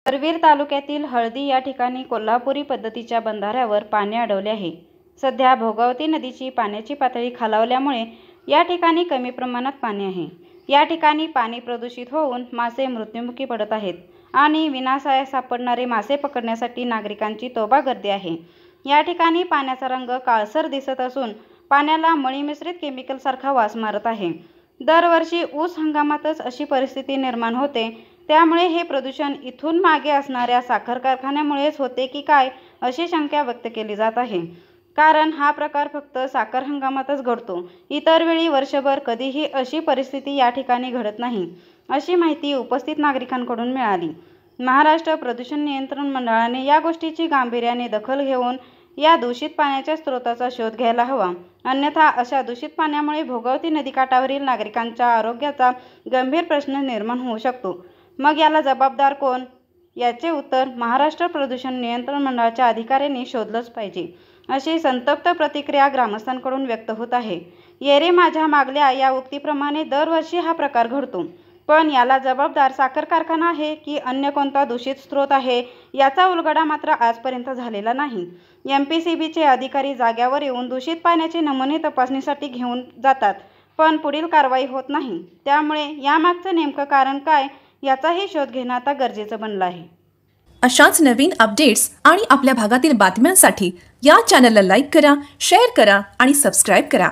करवीर तालुक्यातील हळदी या ठिकाणी कोल्हापुरी पद्धतीच्या बंधाऱ्यावर पाणी अडवले आहे। सध्या भोगावती नदीची पाण्याची पातळी खालावल्यामुळे या ठिकाणी कमी प्रमाणात पाणी आहे। या ठिकाणी पाणी प्रदूषित होऊन मासे मृत्युमुखी पडत आहेत आणि विनाशाळा सापडणारे मासे पकडण्यासाठी नागरिकांची तोबा गर्दी आहे। या ठिकाणी पाण्याचा रंग काळसर दिसत असून पाण्याला मळी मिश्रित केमिकल सारखा वास मारत आहे। दरवर्षी ऊस हंगामातच अशी परिस्थिती निर्माण होते, त्यामुळे हे प्रदूषण इथून मागे असणाऱ्या साखर कारखान्यामुळेच होते की काय अशी शंका व्यक्त केली जात आहे। कारण हा प्रकार फक्त साखर हंगामातच घडतो, इतर वेळी वर्षभर कधीही अशी परिस्थिती या ठिकाणी घडत नाही, अशी माहिती उपस्थित नागरिकांकडून मिळाली। महाराष्ट्र प्रदूषण नियंत्रण मंडळाने या गोष्टीची गांभीर्याने दखल घेऊन या दूषित पाण्याच्या स्रोताचा शोध घ्यायला हवा, अन्यथा अशा दूषित पाण्यामुळे भोगावती नदीकाठावरील नागरिकांच्या आरोग्याचा गंभीर प्रश्न निर्माण होऊ शकतो। मग याला जबाबदार कोण, याचे उत्तर महाराष्ट्र प्रदूषण नियंत्रण मंडळाच्या अधिकाऱ्यांनी शोधलंच पाहिजे, अशी संतप्त प्रतिक्रिया ग्रामस्थांकडून व्यक्त होत आहे। येरे माझ्या मागल्या या उक्तीप्रमाणे दरवर्षी हा प्रकार घडतो, पण याला जबाबदार साखर कारखाना आहे की अन्य कोणता दूषित स्रोत आहे, याचा उलगडा मात्र आजपर्यंत झालेला नाही। एमपीसीबीचे अधिकारी जाग्यावर येऊन दूषित पाण्याचे नमुने तपासणीसाठी घेऊन जातात, पण पुढील कारवाई होत नाही। त्यामुळे यामागचं नेमकं कारण काय, याचाही शोध घेणं आता गरजेचं बनलं आहे। अशाच नवीन अपडेट्स आणि आपल्या भागातील बातम्यांसाठी या चॅनलला लाईक करा, शेअर करा आणि सबस्क्राइब करा।